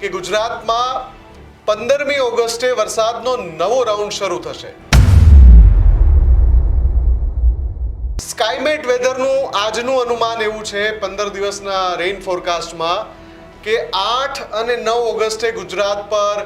કે ગુજરાતમાં 15મી ઓગસ્ટે વરસાદનો નવો રાઉન્ડ શરૂ થશે। સ્કાયમેટ વેધરનું આજનું અનુમાન એવું છે 15 દિવસના રેઇન ફોરકાસ્ટમાં કે 8 અને 9 ઓગસ્ટે ગુજરાત પર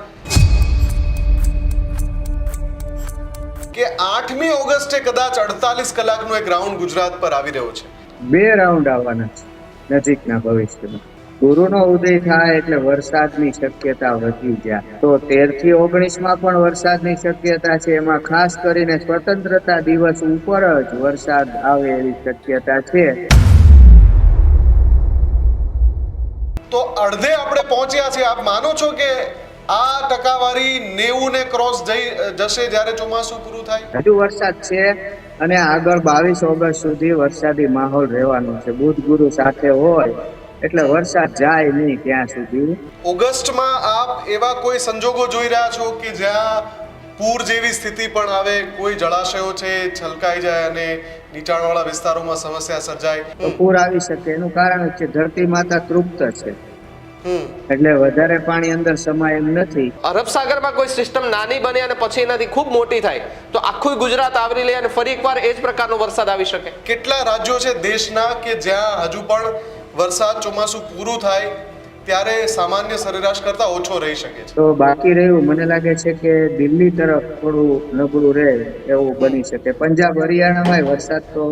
કે 8મી ઓગસ્ટે કદાચ 48 કલાકનો એક રાઉન્ડ ગુજરાત પર આવી રહ્યો છે। 2 રાઉન્ડ આવવાના છે નજીકના ભવિષ્યમાં। ગુરુનો ઉદય થાય એટલે વરસાદની શક્યતા વધી જાય। તો 13 થી 19 પણ વરસાદની શક્યતા છે। એમાં ખાસ કરીને સ્વતંત્રતા દિવસ ઉપર જ વરસાદ આવે એવી શક્યતા છે। તો અડધે આપણે પહોંચ્યા છે। આપ માનો છો કે આ ટકાવારી 90 ને ક્રોસ જશે જ્યારે ચોમાસું પૂરું થાય? હજુ વરસાદ છે અને આગળ 22 ઓગસ્ટ સુધી વરસાદી માહોલ રહેવાનો છે। બુધ ગુરુ સાથે હોય એટલે વરસાદ જાય નહીં ત્યાં સુધી। ઓગસ્ટમાં આપ એવા કોઈ સંજોગો જોઈ રહ્યા છો કે જ્યાં પૂર જેવી સ્થિતિ પણ આવે, કોઈ જળાશયો છે છલકાઈ જાય અને નીચાણવાળા વિસ્તારોમાં સમસ્યા સર્જાય? તો પૂર આવી શકે એનું કારણ છે ધરતી માતા તૃપ્ત છે એટલે વધારે પાણી અંદર સમાય એમ નથી। અરબ સાગરમાં કોઈ સિસ્ટમ નાની બને અને પછી એનાથી ખૂબ મોટી થાય તો આખું ગુજરાત આવરી લે અને ફરી એકવાર એ જ પ્રકારનો વરસાદ આવી શકે। કેટલા રાજ્યો છે દેશના કે જ્યાં હજુ પણ વરસાદ ચોમાસું પૂરું થાય ત્યારે સામાન્ય સરેરાશ કરતા ઓછો રહી શકે છે? તો બાકી રહ્યું મને લાગે છે કે દિલ્હી તરફ થોડું નબળું રહે એવું બની શકે। પંજાબ હરિયાણામાં વરસાદ તો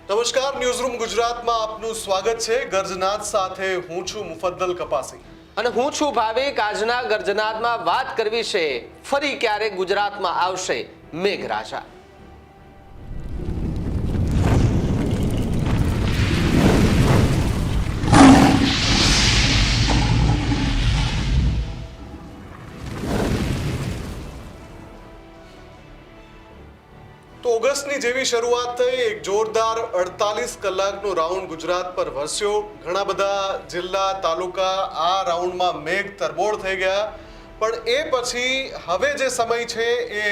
નમસ્કાર, ન્યૂઝરૂમ ગુજરાતમાં આપનું સ્વાગત છે। ગર્જનાદ સાથે હું છું મુફદ્દલ કપાસી અને હું છું ભાવિક। આજના ગર્જનાદમાં વાત કરવી છે ફરી ક્યારે ગુજરાતમાં આવશે મેઘરાજા। તો ઓગસ્ટની જેવી શરૂઆત થઈ, એક જોરદાર 48 કલાકનો રાઉન્ડ ગુજરાત પર વરસ્યો। ઘણા બધા જિલ્લા તાલુકા આ રાઉન્ડમાં મેઘ તરબોળ થઈ ગયા, પણ એ પછી હવે જે સમય છે એ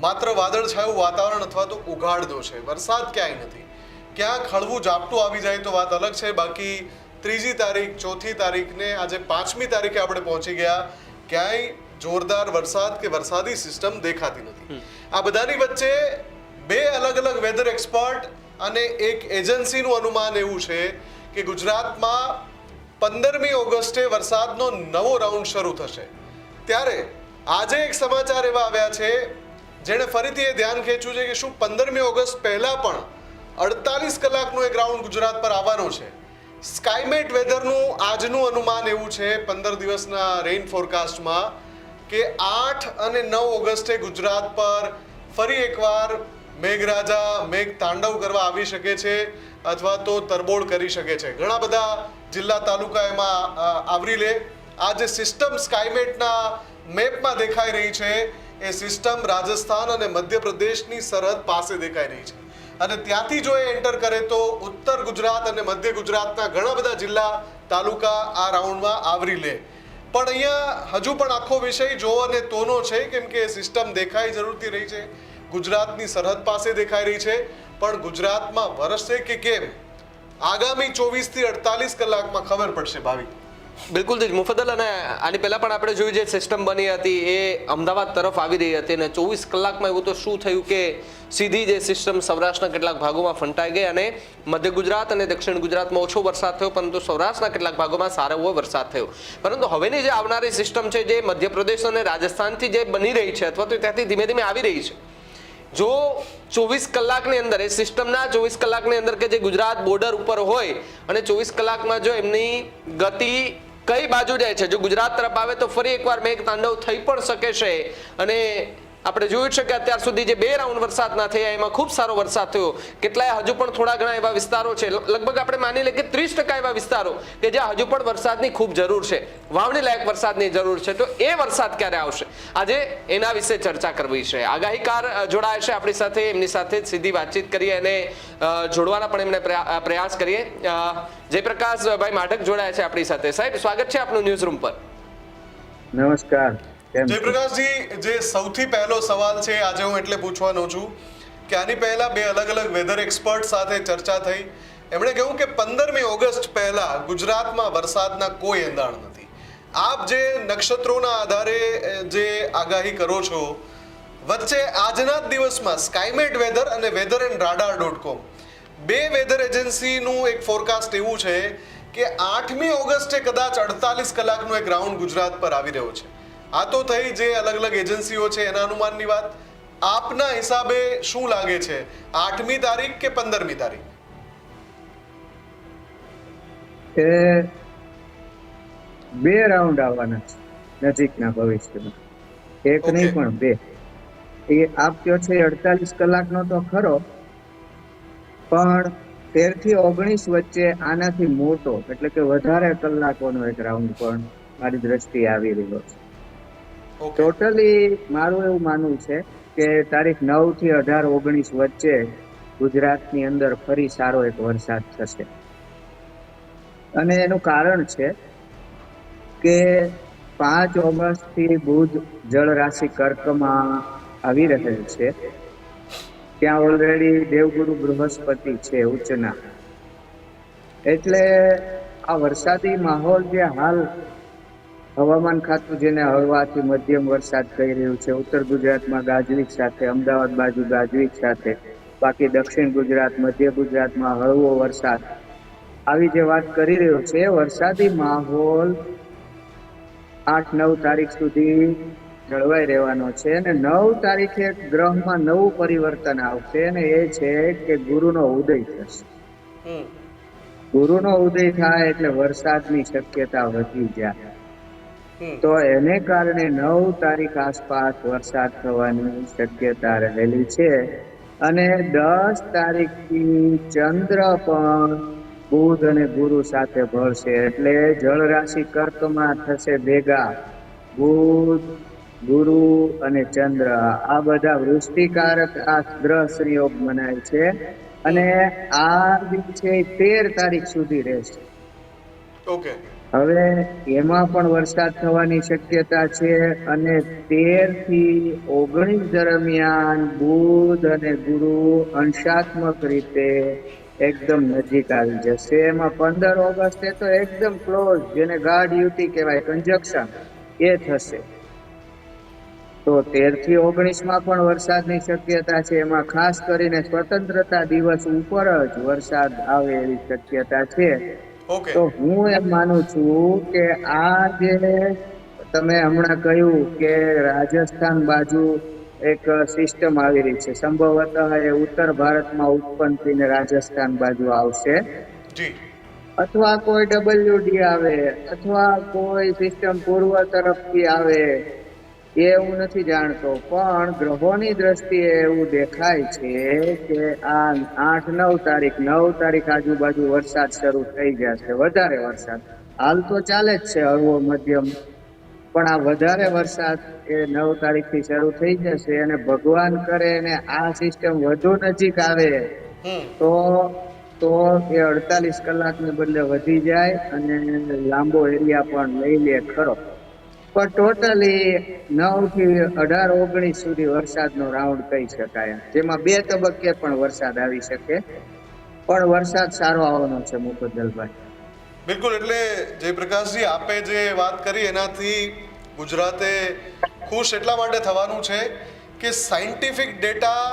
માત્ર વાદળછાયું વાતાવરણ અથવા તો ઉઘાડનો છે। વરસાદ ક્યાંય નથી। ક્યાંક હળવું ઝાપટું આવી જાય તો વાત અલગ છે, બાકી 3જી તારીખ 4થી તારીખને આજે 5મી તારીખે આપણે પહોંચી ગયા, ક્યાંય જોરદાર વરસાદ કે વરસાદી સિસ્ટમ દેખાતી નથી। આ બધાની વચ્ચે બે અલગ અલગ વેધર એક્સપર્ટ અને એક એજન્સીનું અનુમાન એવું છે કે ગુજરાતમાં 15મી ઓગસ્ટે વરસાદનો નવો રાઉન્ડ શરૂ થશે। ત્યારે આજે એક સમાચાર એવા આવ્યા છે જેણે ફરીથી એ ધ્યાન ખેંચ્યું છે કે શું 15મી ઓગસ્ટ પહેલા પણ 48 કલાકનો એક રાઉન્ડ ગુજરાત પર આવવાનો છે। સ્કાયમેટ વેધરનું આજનું અનુમાન એવું છે 15 દિવસના રેઇન ફોરકાસ્ટમાં કે 8 અને 9 ઓગસ્ટે ગુજરાત પર ફરી એકવાર મેઘરાજા મેઘ તાંડવ કરવા આવી શકે છે અથવા તો તરબોળ કરી શકે છે। ઘણા બધા જિલ્લા તાલુકા એમાં આવરી લે। આ જે સિસ્ટમ સ્કાયમેટના મેપમાં દેખાઈ રહી છે એ સિસ્ટમ રાજસ્થાન અને મધ્યપ્રદેશની સરહદ પાસે દેખાઈ રહી છે અને ત્યાંથી જો એ એન્ટર કરે તો ઉત્તર ગુજરાત અને મધ્ય ગુજરાતના ઘણા બધા જિલ્લા તાલુકા આ રાઉન્ડમાં આવરી લે। પણ અહીંયા હજુ પણ આખો વિષય જો અને તોનો છે, કેમ કે સિસ્ટમ દેખાઈ જરૂરથી રહી છે, ગુજરાતની સરહદ પાસે દેખાઈ રહી છે, પણ ગુજરાતમાં વરસશે કે કેમ આગામી 24 થી 48 કલાકમાં ખબર પડશે। ભાવિક બિલકુલ જ મુફદ્દલ, અને આની પહેલા પણ આપણે જોયું જે સિસ્ટમ બની હતી એ અમદાવાદ તરફ આવી રહી હતી અને 24 કલાકમાં એવું તો શું થયું કે સીધી જે સિસ્ટમ સૌરાષ્ટ્રના કેટલાક ભાગોમાં ફંટાઈ ગઈ અને મધ્ય ગુજરાત અને દક્ષિણ ગુજરાતમાં ઓછો વરસાદ થયો, પરંતુ સૌરાષ્ટ્રના કેટલાક ભાગોમાં સારો એવો વરસાદ થયો। પરંતુ હવેની જે આવનારી સિસ્ટમ છે જે મધ્યપ્રદેશ અને રાજસ્થાનથી જે બની રહી છે અથવા તો ત્યાંથી ધીમે ધીમે આવી રહી છે, જો 24 કલાકની અંદર એ સિસ્ટમના 24 કલાકની અંદર કે જે ગુજરાત બોર્ડર ઉપર હોય અને 24 કલાકમાં જો એમની ગતિ કઈ બાજુ જાય છે, જો ગુજરાત તરફ આવે તો ફરી એકવાર મેઘ તાંડવ થઈ પણ શકે છે અને આપણે જોયું છે કે અત્યાર સુધી જે 2 રાઉન્ડ વરસાદના થયા એમાં ખૂબ સારો વરસાદ થયો. કેટલાય હજુ પણ થોડા ઘણા એવા વિસ્તારો છે, લગભગ આપણે માની લઈએ કે 30% એવા વિસ્તારો કે જ્યાં હજુ પણ વરસાદની ખૂબ જરૂર છે, વાવણી લાયક વરસાદની જરૂર છે. તો એ વરસાદ ક્યારે આવશે, આજે એના વિશે ચર્ચા કરવી છે. આગાહીકાર જોડાય છે આપણી સાથે, એમની સાથે સીધી વાતચીત કરીએ અને જોડવાના પણ એમને પ્રયાસ કરીએ. જયપ્રકાશભાઈ માઢક જોડાયા છે આપણી સાથે. સાહેબ, સ્વાગત છે આપનું ન્યૂઝ રૂમ પર. નમસ્કાર. જયપ્રકાશજી, જે સૌથી પહેલો સવાલ છે આજે હું એટલે પૂછવાનો છું કે આની પહેલા 2 અલગ અલગ વેધર એક્સપર્ટ સાથે ચર્ચા થઈ. એમણે કહ્યું કે 15મી ઓગસ્ટ પહેલા ગુજરાતમાં વરસાદના કોઈ એંધાણ નથી. આપ જે નક્ષત્રોના આધારે જે આગાહી કરો છો, વચ્ચે આજના જ દિવસમાં સ્કાયમેટ વેધર અને વેધર એન્ડ radar.com 2 વેધર એજન્સીનું એક ફોરકાસ્ટ એવું છે કે 8મી ઓગસ્ટે કદાચ 48 કલાકનો એક રાઉન્ડ ગુજરાત પર આવી રહ્યો છે. આ તો થઈ જે અલગ અલગ એજન્સીઓ છે એના અનુમાનની વાત. આપના હિસાબે શું લાગે છે, 8મી તારીખ કે 15મી તારીખ? એ 2 રાઉન્ડ આવવાના છે નજીકના ભવિષ્યમાં, એક નહીં પણ 2. એ આપ કયો છે 48 કલાકનો તો ખરો, પણ 13 થી 19 વચ્ચે આનાથી મોટો એટલે કે વધારે કલાકોનો એક રાઉન્ડ પણ મારી દ્રષ્ટિએ આવી રહ્યો છે. ટોટલી મારું એવું માનવું છે કે તારીખ 9 થી 18, 19 વચ્ચે ગુજરાતની અંદર ફરી સારો એક વરસાદ થશે. અને એનું કારણ છે કે 5 ઓગસ્ટ થી બુધ જળ રાશિ કર્કમાં આવી રહેલ છે. ત્યાં ઓલરેડી દેવગુરુ બૃહસ્પતિ છે ઉચ્ચના. એટલે આ વરસાદી માહોલ જે હાલ હવામાન ખાતું જેને હળવાથી મધ્યમ વરસાદ કહી રહ્યું છે, ઉત્તર ગુજરાતમાં ગાજવીજ સાથે, અમદાવાદ બાજુ ગાજવીજ સાથે, બાકી દક્ષિણ ગુજરાત, મધ્ય ગુજરાતમાં હળવો વરસાદ, આવી જે વાત કરી રહ્યો છે, વરસાદી માહોલ 8-9 તારીખ સુધી જળવાઈ રહેવાનો છે. અને 9 તારીખે ગ્રહમાં નવું પરિવર્તન આવશે અને એ છે કે ગુરુનો ઉદય થશે. ગુરુનો ઉદય થાય એટલે વરસાદની શક્યતા વધી જાય. તો એને કારણે 9 તારીખ આસપાસ વરસાદ થવાની શક્યતા રહેલી છે. અને 10 તારીખથી ચંદ્ર પણ બુધ અને ગુરુ સાથે ભળશે. એટલે જળ રાશિ કર્કમાં થશે ભેગા બુધ, ગુરુ અને ચંદ્ર. આ બધા વૃષ્ટિકારક આ ગ્રહ સંયોગ મનાય છે. અને આ છે 13 તારીખ સુધી રહેશે. ઓકે, હવે એમાં પણ વરસાદ થવાની શક્યતા છે. અને 13 થી 19 દરમિયાન બુધ અને ગુરુ અંશાત્મક રીતે એકદમ નજીક આવી જશે. એમાં 15 ઓગસ્ટે તો એકદમ ક્લોઝ, જેને ગાઢ યુતિ કહેવાય, કંજક્શન, એ થશે. તો 13 થી 19 માં પણ વરસાદની શક્યતા છે. એમાં ખાસ કરીને સ્વતંત્રતા દિવસ ઉપર જ વરસાદ આવે એવી શક્યતા છે. તો હું એમ માનું છું કે આ જે તમે હમણાં કહ્યું કે રાજસ્થાન બાજુ એક સિસ્ટમ આવી રહી છે, સંભવતઃ એ ઉત્તર ભારતમાં ઉત્પન્ન થઈને રાજસ્થાન બાજુ આવશે, અથવા કોઈ WD આવે, અથવા કોઈ સિસ્ટમ પૂર્વ તરફથી આવે, એ હું નથી જાણતો. પણ ગ્રહોની દ્રષ્ટિએ એવું દેખાય છે કે આ 8-9 તારીખ, 9 તારીખ આજુબાજુ વરસાદ શરૂ થઈ જશે. વધારે વરસાદ હાલ તો ચાલે જ છે, હળવો મધ્યમ, પણ આ વધારે વરસાદ એ 9 તારીખથી શરૂ થઈ જશે. અને ભગવાન કરે ને આ સિસ્ટમ વધુ નજીક આવે તો એ 48 કલાકને બદલે વધી જાય અને લાંબો એરિયા પણ લઈ લે ખરો. પણ ટોટલી 9 થી 18, 19 સુધી વરસાદનો રાઉન્ડ કહી શકાય, જેમાં 2 તબક્કે પણ વરસાદ આવી શકે. પણ વરસાદ સારો આવવાનો છે મુફદ્દલભાઈ. બિલકુલ. એટલે જયપ્રકાશજી, આપે જે વાત કરી એનાથી ગુજરાતે ખુશ એટલા માટે થવાનું છે કે સાયન્ટિફિક ડેટા,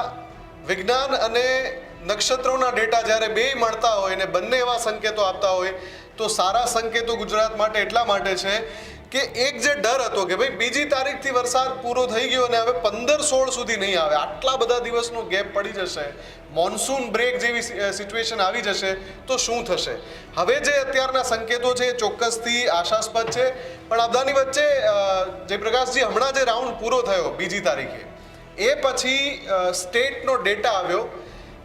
વિજ્ઞાન અને નક્ષત્રોના ડેટા જ્યારે 2 મળતા હોય ને બંને એવા સંકેતો આપતા હોય તો સારા સંકેતો ગુજરાત માટે એટલા માટે છે કે એક જે ડર હતો કે ભાઈ બીજી તારીખથી વરસાદ પૂરો થઈ ગયો અને હવે 15-16 સુધી નહીં આવે, આટલા બધા દિવસનો ગેપ પડી જશે, મોન્સૂન બ્રેક જેવી સિચ્યુએશન આવી જશે, તો શું થશે? હવે જે અત્યારના સંકેતો છે એ ચોક્કસથી આશાસ્પદ છે. પણ આ બધાની વચ્ચે જયપ્રકાશજી, હમણાં જે રાઉન્ડ પૂરો થયો બીજી તારીખે, એ પછી સ્ટેટનો ડેટા આવ્યો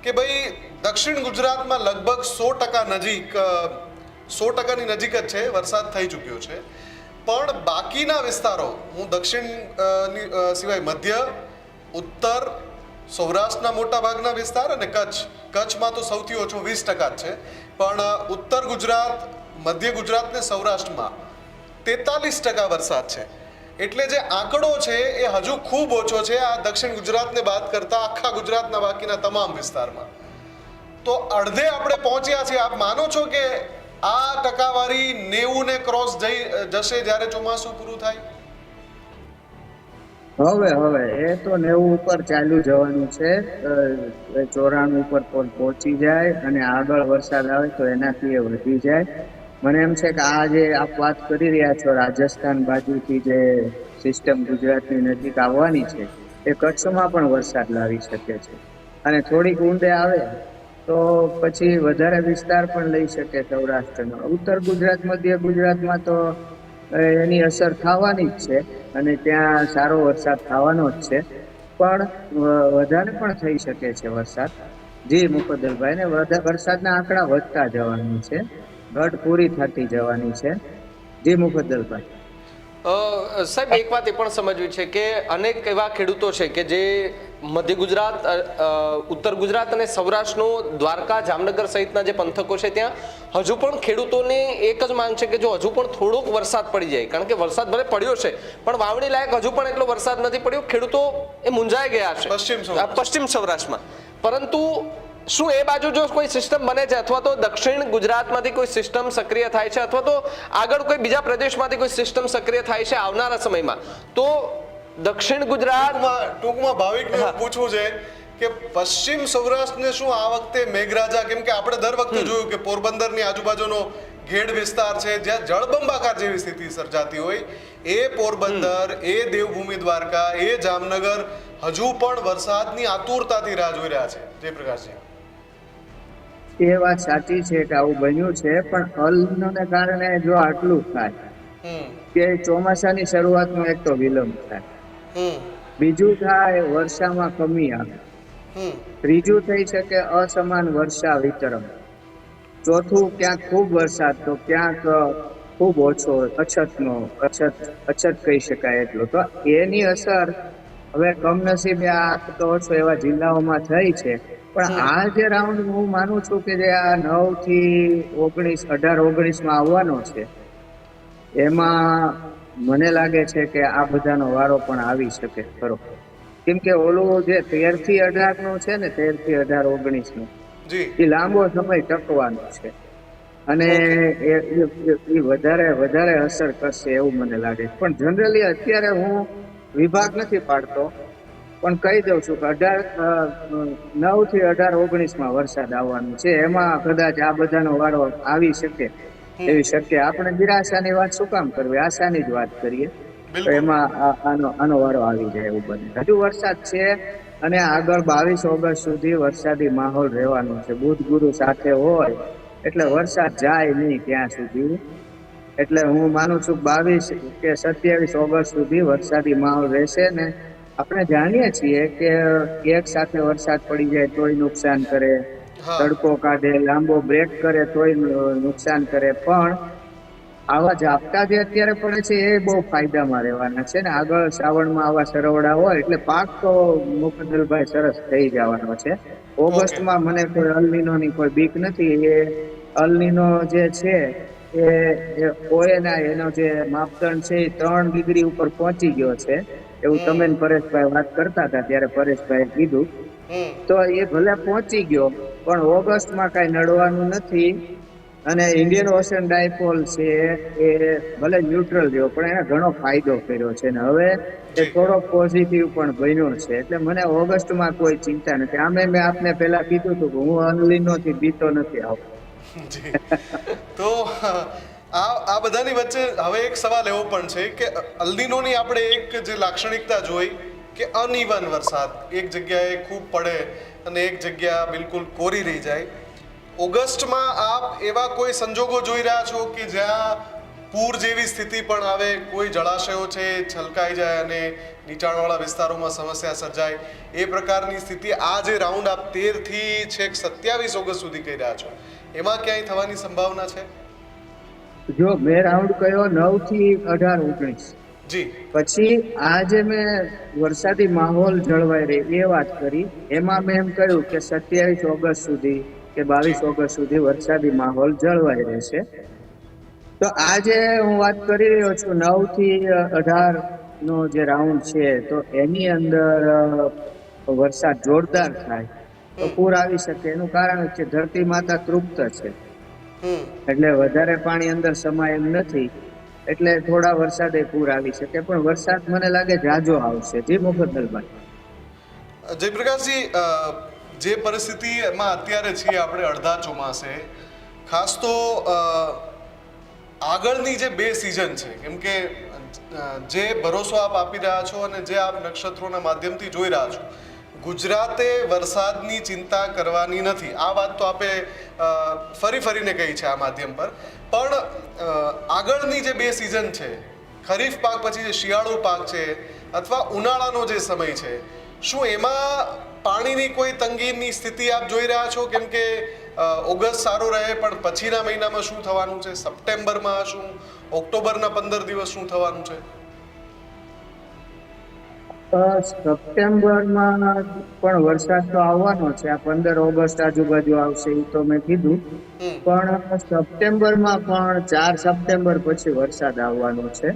કે ભાઈ દક્ષિણ ગુજરાતમાં લગભગ 100% નજીક 100%ની નજીક જ છે વરસાદ થઈ ચૂક્યો છે, પણ બાકીના વિસ્તારો, હું દક્ષિણ સિવાય મધ્ય, ઉત્તર, સૌરાષ્ટ્રના મોટા ભાગના વિસ્તાર અને કચ્છમાં તો સૌથી ઓછો 20% જ છે, પણ ઉત્તર ગુજરાત, મધ્ય ગુજરાત ને સૌરાષ્ટ્રમાં 43% વરસાદ છે. એટલે જે આંકડો છે એ હજુ ખૂબ ઓછો છે આ દક્ષિણ ગુજરાતને બાદ કરતા આખા ગુજરાતના બાકીના તમામ વિસ્તારમાં. તો અડધે આપણે પહોંચ્યા છીએ. આપ માનો છો કે આ ટકાવારી 90 ને ક્રોસ જશે જ્યારે ચોમાસું પૂરું થાય? હવે એ તો 90 ઉપર ચાલ્યું જવાનું છે, 94 ઉપર પહોંચી જાય અને આગળ વરસાદ આવે તો એનાથી એ વધી જાય. મને એમ છે કે આ જે આપ વાત કરી રહ્યા છો રાજસ્થાન બાજુથી જે સિસ્ટમ ગુજરાતની નજીક આવવાની છે એ કચ્છમાં પણ વરસાદ લાવી શકે છે અને થોડીક ઊંડે આવે તો પછી વધારે વિસ્તાર પણ લઈ શકે સૌરાષ્ટ્રનો. ઉત્તર ગુજરાત, મધ્ય ગુજરાતમાં તો એની અસર થવાની જ છે અને ત્યાં સારો વરસાદ થવાનો જ છે, પણ વધારે પણ થઈ શકે છે વરસાદ. જી મુફદ્દલભાઈ, ને વરસાદના આંકડા વધતા જવાનું છે, ઘટ પૂરી થતી જવાની છે. જી મુફદ્દલભાઈ. સાહેબ, એક વાત એ પણ સમજવી છે કે અનેક એવા ખેડૂતો છે કે જે મધ્ય ગુજરાત, ઉત્તર ગુજરાત અને સૌરાષ્ટ્રનો દ્વારકા, જામનગર સહિતના જે પંથકો છે ત્યાં હજુ પણ ખેડૂતોને એક જ માંગ છે કે જો હજુ પણ થોડોક વરસાદ પડી જાય, કારણ કે વરસાદ ભલે પડ્યો છે પણ વાવણી લાયક હજુ પણ એટલો વરસાદ નથી પડ્યો. ખેડૂતો એ મૂંઝાઈ ગયા છે પશ્ચિમ સૌરાષ્ટ્રમાં. પરંતુ શું એ બાજુ જો કોઈ સિસ્ટમ બને છે અથવા તો દક્ષિણ ગુજરાતમાંથી કોઈ સિસ્ટમ સક્રિય થાય છે અથવા તો આગળ કોઈ બીજા પ્રદેશમાંથી કોઈ સિસ્ટમ સક્રિય થાય છે આવનારા સમયમાં, તો દક્ષિણ ગુજરાત ટૂંકમાં ભાવિકને પૂછવું છે કે પશ્ચિમ સૌરાષ્ટ્રને શું આ વખતે મેઘરાજા, કેમ કે આપણે દર વખતે જોયું કે પોરબંદરની આજુબાજુનો ઘેડ વિસ્તાર છે જ્યાં જળબંબાકાર જેવી સ્થિતિ સર્જાતી હોય, એ પોરબંદર, એ દેવભૂમિ દ્વારકા, એ જામનગર હજુ પણ વરસાદની આતુરતાથી રાહ જોઈ રહ્યા છે. જયપ્રકાશજી, એ વાત સાચી છે કે આવું બન્યું છે, પણ અલને કારણે જો આટલું થાય કે ચોમાસાની શરૂઆતમાં એક તો વિલંબ થાય, બીજું થાય વર્ષામાં કમી આવે, ત્રીજું થઈ શકે અસમાન વર્ષા વિતરણ, ચોથું ક્યાંક ખૂબ વરસાદ તો ક્યાંક ખૂબ ઓછો, અછત કહી શકાય એટલો. તો એની અસર હવે કમનસીબે આ તો ઓછો એવા જિલ્લાઓમાં થઈ છે, પણ આ જે રાઉન્ડ હું માનું છું કે જે આ 9 થી 18-19 આવવાનો છે, એમાં મને લાગે છે કે આ બધાનો વારો પણ આવી શકે ખરો. કેમ કે ઓલું જે 13 થી 18 નું છે ને, 13 થી 18, 19 નું એ લાંબો સમય ટકવાનો છે અને એ વધારે અસર કરશે એવું મને લાગે છે. પણ જનરલી અત્યારે હું વિભાગ નથી પાડતો, પણ કહી દઉં છું કે 9 થી 18-19 વરસાદ આવવાનો છે. એમાં કદાચ આ બધાનો વારો આવી શકે એવી શક્ય. આપણે નિરાશાની વાત શું કામ કરવી, આશાની જ વાત કરીએ તો એમાં આનો વારો આવી જાય એવું બને. હજુ વરસાદ છે અને આગળ 22 ઓગસ્ટ સુધી વરસાદી માહોલ રહેવાનો છે. બુધ ગુરુ સાથે હોય એટલે વરસાદ જાય નહીં ત્યાં સુધી. એટલે હું માનું છું 22 કે 27 ઓગસ્ટ સુધી વરસાદી માહોલ રહેશે. ને આપણે જાણીએ છીએ કે એક સાથે વરસાદ પડી જાય તોય નુકસાન કરે, તડકો કાઢે, લાંબો બ્રેક કરે તોય નુકસાન કરે, પણ આવા ઝાપટા જે અત્યારે પડે છે એ બહુ ફાયદામાં રહેવાના છે. ને આગળ શ્રાવણમાં આવા સરવડા હોય એટલે પાક તો મુફદ્દલભાઈ સરસ થઈ જવાનો છે. ઓગસ્ટમાં મને કોઈ અલનીનોની કોઈ બીક નથી. એ અલનીનો જે છે એનો જે માપદંડ છે એ 3 ડિગ્રી ઉપર પહોંચી ગયો છે એવું તમે પરેશભાઈ વાત કરતા હતા ત્યારે પરેશભાઈ કીધું. તો એ ભલે પહોંચી ગયો પણ ઓગસ્ટમાં કઈ નડવાનું નથી. અને ઇન્ડિયન ઓશન ડાયપોલ છે એ ભલે ન્યુટ્રલ રહ્યો પણ એને ઘણો ફાયદો કર્યો છે ને હવે એ થોડો પોઝિટિવ પણ બન્યો છે. એટલે મને ઓગસ્ટમાં કોઈ ચિંતા નથી. આમે મેં આપને પહેલા કીધું હતું કે હું અલનીનોથી બીતો નથી આવતો. તો આ બધાની વચ્ચે હવે એક સવાલ એવો પણ છે કે અલનીનોની આપણે એક જે લાક્ષણિકતા જોઈ કે અનઇવન વરસાદ, એક જગ્યાએ ખૂબ પડે અને એક જગ્યા બિલકુલ કોરી રહી જાય. ઓગસ્ટમાં આપ એવા કોઈ સંજોગો જોઈ રહ્યા છો કે જ્યાં પૂર જેવી સ્થિતિ પણ આવે, કોઈ જળાશયો છે છલકાઈ જાય અને નીચાણવાળા વિસ્તારોમાં સમસ્યા સર્જાય, એ પ્રકારની સ્થિતિ આ જે રાઉન્ડ આપ 13 થી છેક 27 ઓગસ્ટ સુધી કહી રહ્યા છો, એમાં ક્યાંય થવાની સંભાવના છે? જો મેં રાઉન્ડ કયો 9 થી 18 19, જી પછી આ જે મેં વરસાદી માહોલ જળવાઈ રહે એ વાત કરી, એમાં મેં એમ કહ્યું કે 27 ઓગસ્ટ સુધી કે 22 ઓગસ્ટ સુધી વરસાદી માહોલ જળવાઈ રહેશે. તો આજે હું વાત કરી રહ્યો છું 9 થી 18 નો જે રાઉન્ડ છે, તો એની અંદર વરસાદ જોરદાર થાય તો પૂર આવી શકે. એનું કારણ છે ધરતી માતા તૃપ્ત છે, એટલે વધારે પાણી અંદર સમાય એમ નથી, એટલે થોડા વરસાદે પૂર આવી શકે. પણ વરસાદ મને લાગે જાજો આવશે. જી મુફદ્દલભાઈ. જયપ્રકાશજી, જે પરિસ્થિતિમાં અત્યારે છીએ આપણે અડધા ચોમાસે, ખાસ તો આગળની જે 2 સિઝન છે, કેમ કે જે ભરોસો આપ આપી રહ્યા છો અને જે આપ નક્ષત્રોના માધ્યમથી જોઈ રહ્યા છો, ગુજરાતે વરસાદની ચિંતા કરવાની નથી. આ વાત તો આપે ફરીને કહી છે આ માધ્યમ પર. પણ આગળની જે 2 સિઝન છે, ખરીફ પાક પછી જે શિયાળુ પાક છે અથવા ઉનાળાનો જે સમય છે, શું એમાં પાણીની કોઈ તંગીની સ્થિતિ આપ જોઈ રહ્યા છો? કેમ કે ઓગસ્ટ સારો રહે, પણ પછીના મહિનામાં શું થવાનું છે? સપ્ટેમ્બરમાં શું, ઓક્ટોબરના 15 દિવસ શું થવાનું છે? સપ્ટેમ્બરમાં પણ વરસાદ તો આવવાનો છે. આ 15 ઓગસ્ટ આજુબાજુ આવશે એ તો મેં કીધું, પણ સપ્ટેમ્બરમાં પણ 4 સપ્ટેમ્બર પછી વરસાદ આવવાનો છે.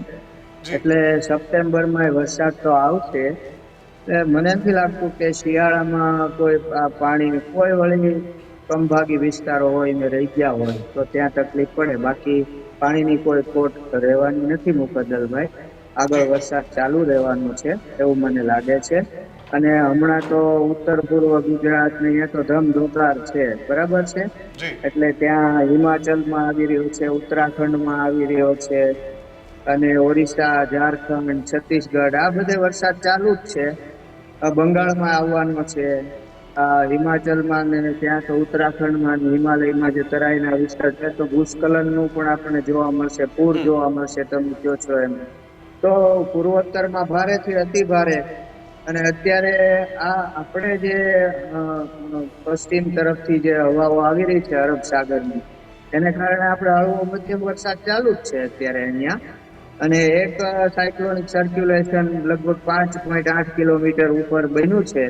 એટલે સપ્ટેમ્બરમાં વરસાદ તો આવશે. મને નથી લાગતું કે શિયાળામાં કોઈ પાણી, કોઈ વળી કમભાગી વિસ્તારો હોય ને રહી ગયા હોય તો ત્યાં તકલીફ પડે. બાકી પાણીની કોઈ ખોટ રહેવાની નથી મુફદ્દલભાઈ. આગળ વરસાદ ચાલુ રહેવાનો છે એવું મને લાગે છે. અને હમણાં તો ઉત્તર પૂર્વ ગુજરાત ને અહીંયા તો ધમધોકાર છે, બરાબર છે. એટલે ત્યાં હિમાચલમાં આવી રહ્યો છે, ઉત્તરાખંડમાં આવી રહ્યો છે, અને ઓરિસ્સા, ઝારખંડ, છત્તીસગઢ આ બધે વરસાદ ચાલુ જ છે. બંગાળમાં આવવાનો છે, હિમાચલમાં ને ત્યાં તો ઉત્તરાખંડમાં ને હિમાલયમાં જે તરાઈના વિસ્તાર છે તો ભૂસ્ખલનનું પણ આપણને જોવા મળશે, પૂર જોવા મળશે. તમે કહો છો એમ તો પૂર્વોત્તરમાં ભારેથી અતિ ભારે, અને અત્યારે આ આપણે જે પશ્ચિમ તરફથી જે હવાઓ આવી રહી છે અરબ સાગરની, એને કારણે આપણે હળવો મધ્યમ વરસાદ ચાલુ જ છે અત્યારે અહીંયા. અને એક સાયક્લોનિક સર્ક્યુલેશન લગભગ 5.8 કિલોમીટર ઉપર બન્યું છે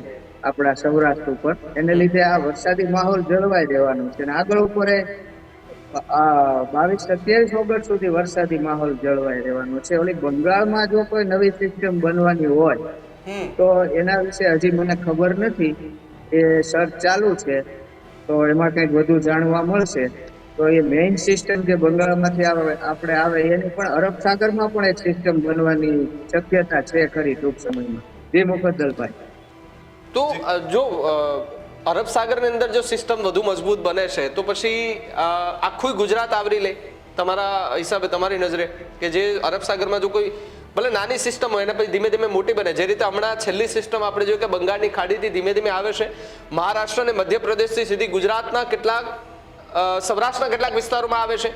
આપણા સૌરાષ્ટ્ર ઉપર. એને લીધે આ વરસાદી માહોલ જળવાઈ રહેવાનો છે. અને આગળ ઉપર 22-27 ઓગસ્ટ સુધી વરસાદી માહોલ જળવાઈ રહેવાનો છે. ઓલી બંગાળમાં જો કોઈ નવી સિસ્ટમ બનવાની હોય તો એના વિશે હજી મને ખબર નથી. એ સર્ચ ચાલુ છે, તો એમાં કંઈક વધુ જાણવા મળશે. તો એ મેઇન સિસ્ટમ જે બંગાળમાંથી આપણે આવે એની પણ અરબ સાગરમાં પણ એક સિસ્ટમ બનવાની શક્યતા છે ખરી ટૂંક સમયમાં. જી મુફદ્દલભાઈ. તો જો અરબ સાગરની અંદર જો સિસ્ટમ વધુ મજબૂત બને છે તો પછી આખું ગુજરાત આવરી લે તમારા હિસાબે, તમારી નજરે, કે જે અરબ સાગરમાં જો કોઈ ભલે નાની સિસ્ટમ હોય એને પછી ધીમે ધીમે મોટી બને, જે રીતે હમણાં છેલ્લી સિસ્ટમ આપણે જોયું કે બંગાળની ખાડીથી ધીમે ધીમે આવે છે, મહારાષ્ટ્ર અને મધ્યપ્રદેશથી સીધી ગુજરાતના કેટલાક સૌરાષ્ટ્રના કેટલાક વિસ્તારોમાં આવે છે,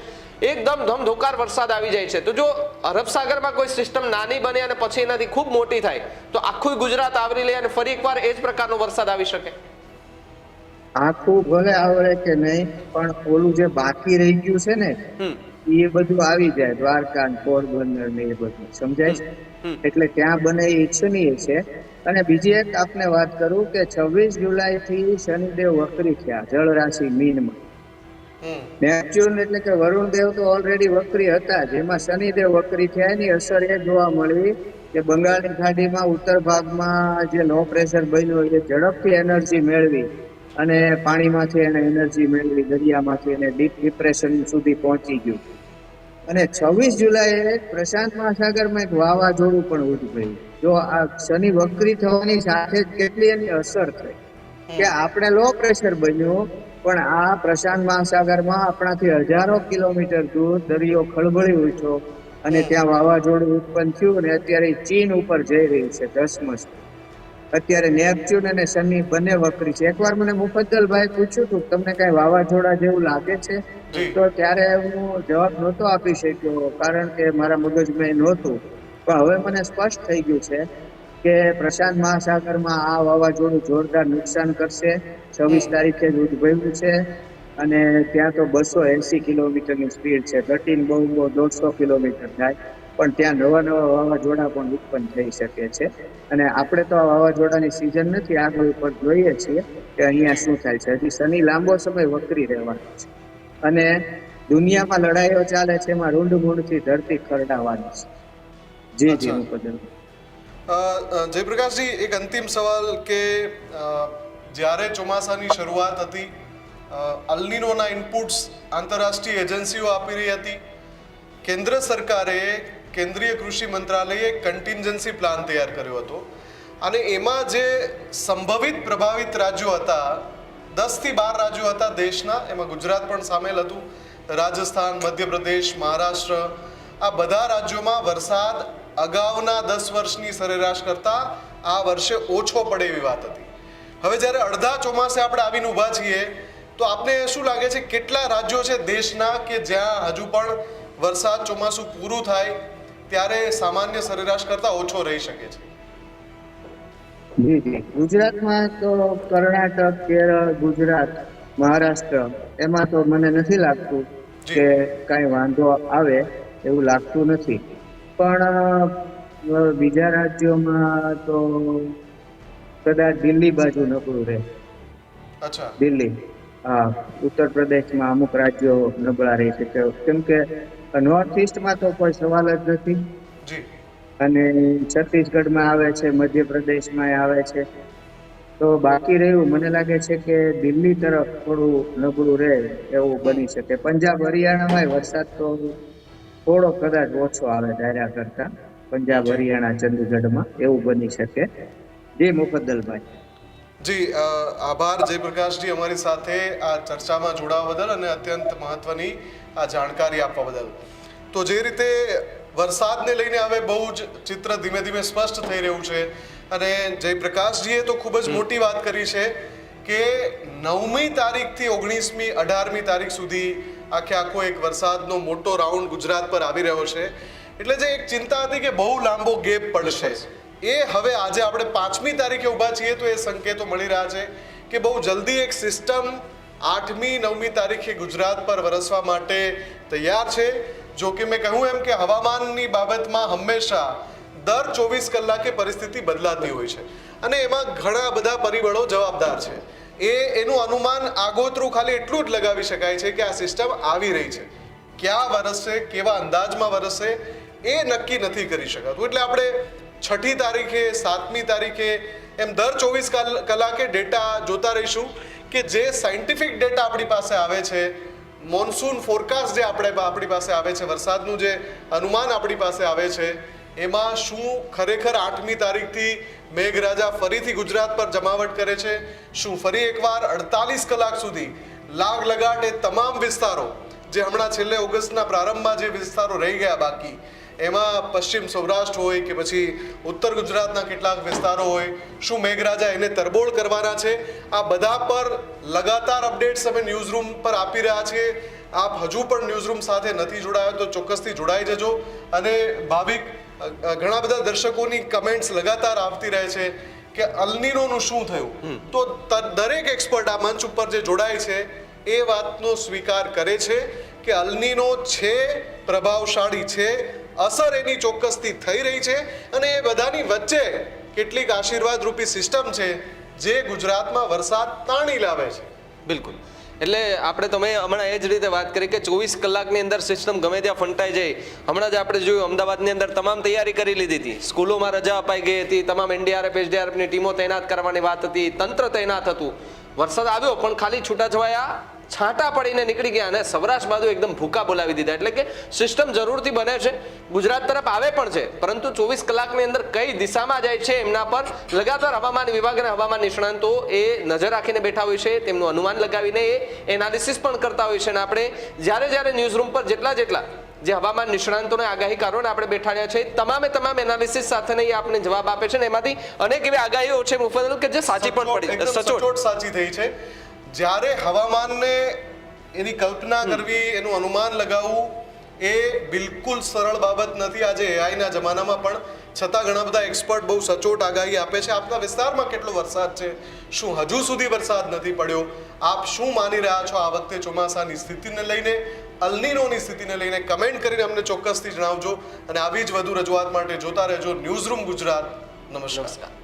એકદમ ધમધોકાર વરસાદ આવી જાય છે. તો જો અરબ સાગરમાં કોઈ સિસ્ટમ નાની બને અને પછી એનાથી ખૂબ મોટી થાય તો આખું ગુજરાત આવરી લે અને ફરી એકવાર એ જ પ્રકારનો વરસાદ આવી શકે. આખું ભલે આવડે કે નહીં, પણ ઓલું જે બાકી રહી ગયું છે ને એ બધું આવી જાય, દ્વારકા, પોરબંદર ને એ બધું, સમજાય છે. એટલે ત્યાં બને એ ઈચ્છનીય છે. અને બીજી એક આપને વાત કરું કે 26 જુલાઈ થી શનિદેવ વક્રી થયા જળ રાશિ મીનમાં. નેપચ્યુન એટલે કે વરુણ દેવ તો ઓલરેડી વક્રી હતા, જેમાં શનિદેવ વક્રી થયા એની અસર એ જોવા મળી કે બંગાળની ખાડીમાં ઉત્તર ભાગમાં જે લો પ્રેશર બન્યું એ ઝડપથી એનર્જી મેળવી અને પાણીમાંથી એને એનર્જી મેળવી, દરિયામાંથી એને ડીપ ડિપ્રેશન સુધી પહોંચી ગયું. અને 26 જુલાઈએ પ્રશાંત મહાસાગરમાં એક વાવાઝોડું પણ ઉદ્ભવ્યું. જો આ શનિ વક્રી થવાની સાથે જ કેટલી એની અસર થઈ કે આપણે લો પ્રેશર બન્યું, પણ આ પ્રશાંત મહાસાગરમાં આપણાથી હજારો કિલોમીટર દૂર દરિયો ખળબળી ઉઠ્યો અને ત્યાં વાવાઝોડું ઉત્પન્ન થયું અને અત્યારે ચીન ઉપર જઈ રહ્યું છે ધસમસ. અત્યારે નેપચ્યુન અને શનિ બંને વક્રી છે. એકવાર મને મુફદ્દલભાઈ પૂછ્યું હતું તમને કઈ વાવાઝોડા જેવું લાગે છે, જી. તો ત્યારે હું જવાબ નહોતો આપી શક્યો કારણ કે મારા મગજમાં નહોતું. પણ હવે મને સ્પષ્ટ થઈ ગયું છે કે પ્રશાંત મહાસાગરમાં આ વાવાઝોડું જોરદાર નુકસાન કરશે. 26 તારીખે જ ઉદ્ભવ્યું છે અને ત્યાં તો 280 કિલોમીટરની સ્પીડ છે. 13 બહુ 150 કિલોમીટર થાય, પણ ત્યાં નવા વાવાઝોડા પણ ઉત્પન્ન થઈ શકે છે. અને આપણે તો આ વાવાઝોડાની સિઝન નથી, આગળ ઉપર જોઈએ છીએ કે અહીંયા શું થાય છે. હજી શનિ લાંબો સમય વકરી રહેવાનો છે અને દુનિયામાં લડાઈઓ ચાલે છે, એમાં રૂંઢમૂળથી ધરતી ખરડાવાની છે. જી જી મુકદ્દમ. જયપ્રકાશજી, એક અંતિમ સવાલ કે જ્યારે ચોમાસાની શરૂઆત હતી, અલ્નીનોના ઇનપુટ્સ આંતરરાષ્ટ્રીય એજન્સીઓ આપી રહી હતી. કેન્દ્ર સરકારે, કેન્દ્રીય કૃષિ મંત્રાલયે કન્ટિન્જન્સી પ્લાન તૈયાર કર્યો હતો અને એમાં જે સંભવિત પ્રભાવિત રાજ્યો હતા, 10 થી 12 રાજ્યો હતા દેશના, એમાં ગુજરાત પણ સામેલ હતું, રાજસ્થાન, મધ્યપ્રદેશ, મહારાષ્ટ્ર, આ બધા રાજ્યોમાં વરસાદ અગાઉના 10 વર્ષની સરેરાશ કરતા આ વર્ષે ઓછો પડે એવી વાત હતી. હવે જ્યારે અડધા ચોમાસે આપણે આવીને ઊભા છીએ, તો આપને શું લાગે છે કેટલા રાજ્યો છે દેશના કે જ્યાં હજુ પણ વરસાદ ચોમાસું પૂરું થાય ત્યારે સામાન્ય સરેરાશ કરતા ઓછો રહી શકે છે? જી જી, ગુજરાતમાં તો કર્ણાટક, કેરળ, ગુજરાત, મહારાષ્ટ્ર, એમાં તો મને નથી લાગતું કે કાંઈ વાંધો આવે એવું લાગતું નથી. પણ બીજા રાજ્યોમાં તો કદાચ દિલ્હી બાજુ નબળું રહે. અચ્છા. દિલ્હી, હા, ઉત્તર પ્રદેશમાં અમુક રાજ્યો નબળા રહી શકે, કેમ કે નોર્થ ઇસ્ટમાં તો કોઈ સવાલ જ નથી. જી. અને છત્તીસગઢમાં આવે છે, મધ્યપ્રદેશમાં આવે છે. તો બાકી રહ્યું, મને લાગે છે કે દિલ્હી તરફ થોડું નબળું રહે એવું બની શકે. પંજાબ, હરિયાણામાં વરસાદ તો થોડો કદાચ ઓછો આવે ધાર્યા કરતા, પંજાબ, હરિયાણા, ચંદીગઢમાં એવું બની શકે. જી મુફદ્દલભાઈ. જી, આભાર જયપ્રકાશજી, અમારી સાથે આ ચર્ચામાં જોડાવા બદલ અને અત્યંત મહત્વની આ જાણકારી આપવા બદલ. તો જે રીતે વરસાદને લઈને હવે બહુ જ ચિત્ર ધીમે ધીમે સ્પષ્ટ થઈ રહ્યું છે અને જયપ્રકાશજીએ તો ખૂબ જ મોટી વાત કરી છે કે 9મી તારીખથી 19મી 18મી તારીખ સુધી આખો એક વરસાદનો મોટો રાઉન્ડ ગુજરાત પર આવી રહ્યો છે. એટલે જે એક ચિંતા હતી કે બહુ લાંબો ગેપ પડશે, એ હવે આજે આપણે 5મી તારીખે ઊભા છીએ તો એ સંકેતો મળી રહ્યા છે કે બહુ જલ્દી એક સિસ્ટમ 8મી 9મી તારીખે ગુજરાત પર વરસવા માટે તૈયાર છે. જો કે મેં કહ્યું એમ કે હવામાનની બાબતમાં હંમેશા દર 24 કલાકે પરિસ્થિતિ બદલાતી હોય છે અને એમાં ઘણા બધા પરિબળો જવાબદાર છે. એનું અનુમાન આગોતરું ખાલી એટલું જ લગાવી શકાય છે કે આ સિસ્ટમ આવી રહી છે, ક્યાં વરસશે, કેવા અંદાજમાં વરસશે એ નક્કી નથી કરી શકાતું. એટલે આપણે 6ઠી તારીખે, 7મી તારીખે એમ દર 24 કલાકે ડેટા જોતા રહીશું કે જે સાયન્ટિફિક ડેટા આપણી પાસે આવે છે, મોન્સૂન ફોરકાસ્ટ જે આપણી પાસે આવે છે, વરસાદનું જે અનુમાન આપણી પાસે આવે છે, એમાં શું ખરેખર 8મી તારીખથી મેઘરાજા ફરીથી ગુજરાત પર જમાવટ કરે છે? શું ફરી એકવાર 48 કલાક સુધી લાગ લગાટ એ તમામ વિસ્તારો જે હમણાં છેલ્લે ઓગસ્ટના પ્રારંભમાં જે વિસ્તારો રહી ગયા બાકી, એમાં પશ્ચિમ સૌરાષ્ટ્ર હોય કે પછી ઉત્તર ગુજરાતના કેટલાક વિસ્તારો હોય, શું મેઘરાજા એને તરબોળ કરવાના છે? આ બધા પર લગાતાર અપડેટ્સ અમે ન્યૂઝરૂમ પર આપી રહ્યા છીએ. આપ હજુ પણ ન્યૂઝરૂમ સાથે નથી જોડાયા તો ચોક્કસથી જોડાઈ જજો. અને ભાવિક, ઘણા બધા દર્શકોની કમેન્ટ્સ લગાતાર આવતી રહે છે કે અલ્નીનોનું શું થયું, તો દરેક એક્સપર્ટ આ મંચ ઉપર જે જોડાય છે એ વાતનો સ્વીકાર કરે છે કે અલ્નીનો છે, પ્રભાવશાળી છે, અસર એની ચોક્કસથી થઈ રહી છે અને એ બધાની વચ્ચે કેટલીક આશીર્વાદ રૂપી સિસ્ટમ છે જે ગુજરાતમાં વરસાદ તાણી લાવે છે. બિલકુલ. એટલે આપણે તમે હમણાં એ જ રીતે વાત કરી કે 24 કલાકની અંદર સિસ્ટમ ગમે ત્યાં ફંટાઈ જાય. હમણાં જ આપણે જોયું અમદાવાદની અંદર તમામ તૈયારી કરી લીધી હતી, સ્કૂલોમાં રજા અપાઈ ગઈ હતી, તમામ એનડીઆરએફ એસડીઆરએફની ટીમો તૈનાત કરવાની વાત હતી, તંત્ર તૈનાત હતું. વરસાદ આવ્યો પણ ખાલી છૂટાછવાયા છાંટા પડીને નીકળી ગયા અને સૌરાષ્ટ્ર બાજુ એકદમ ભૂકા બોલાવી દીધા. એટલે કે સિસ્ટમ જરૂરથી બને છે, ગુજરાત તરફ આવે પણ છે, પરંતુ 24 કલાકની અંદર કઈ દિશામાં જાય છે એમના પર લગાતાર હવામાન વિભાગ અને હવામાન નિષ્ણાંતો એ નજર રાખીને બેઠા હોય છે, તેમનું અનુમાન લગાવીને એ એનાલિસિસ પણ કરતા હોય છે. અને આપણે જ્યારે ન્યૂઝરૂમ પર જેટલા જે હવામાન નિષ્ણાંતોને આગાહીકારોને આપણે બેઠાડ્યા છે તમામ એનાલિસિસ સાથે નહીં આપને જવાબ આપે છે ને એમાંથી અનેક એવી આગાહીઓ છે મુફદ્દલ કે જે સાચી પણ પડી એકદમ સચોટ સાચી થઈ છે. જ્યારે હવામાનને એની કલ્પના કરવી, એનું અનુમાન લગાવવું એ બિલકુલ સરળ બાબત નથી આજે એઆઈના જમાનામાં, પણ છતાં ઘણા બધા એક્સપર્ટ બહુ સચોટ આગાહી આપે છે. આપના વિસ્તારમાં કેટલો વરસાદ છે, શું હજુ સુધી વરસાદ નથી પડ્યો, આપ શું માની રહ્યા છો આ વખતે ચોમાસાની સ્થિતિને લઈને, અલ્નીનોની સ્થિતિને લઈને, કમેન્ટ કરીને અમને ચોક્કસથી જણાવજો. અને આવી જ વધુ રજૂઆત માટે જોતા રહેજો ન્યૂઝરૂમ ગુજરાત. નમસ્કાર.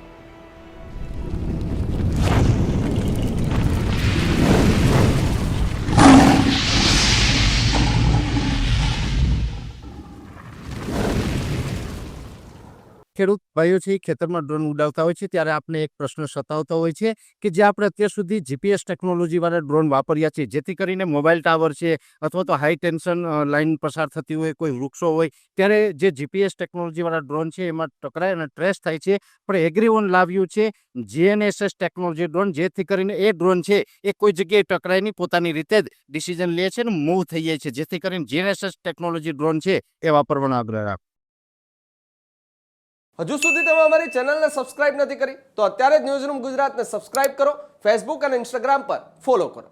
ખેડૂત ભાઈઓ છે ખેતરમાં ડ્રોન ઉડાવતા હોય છે ત્યારે આપને એક પ્રશ્ન સતાવતો હોય છે કે જે આપણે અત્યાર સુધી જીપીએસ ટેકનોલોજીવાળા ડ્રોન વાપર્યા છે, જેથી કરીને મોબાઈલ ટાવર છે અથવા તો હાઈ ટેન્શન લાઇન પસાર થતી હોય, કોઈ વૃક્ષો હોય, ત્યારે જે જીપીએસ ટેકનોલોજીવાળા ડ્રોન છે એમાં ટકરાય અને ટ્રેસ થાય છે. પણ એગ્રીઓન લાવ્યું છે જીએનએસએસ ટેકનોલોજી ડ્રોન, જેથી કરીને એ ડ્રોન છે એ કોઈ જગ્યાએ ટકરાય નહીં, પોતાની રીતે જ ડિસિઝન લે છે અને મૂવ થઈ જાય છે, જેથી કરીને જીએનએસએસ ટેકનોલોજી ડ્રોન છે એ વાપરવાનો આગ્રહ રાખો. હજુ સુધી તમે અમારી ચેનલને સબસ્ક્રાઇબ નથી કરી તો અત્યારે જ ન્યૂઝરૂમ ગુજરાતને સબસ્ક્રાઇબ કરો, ફેસબુક અને ઇન્સ્ટાગ્રામ પર ફોલો કરો.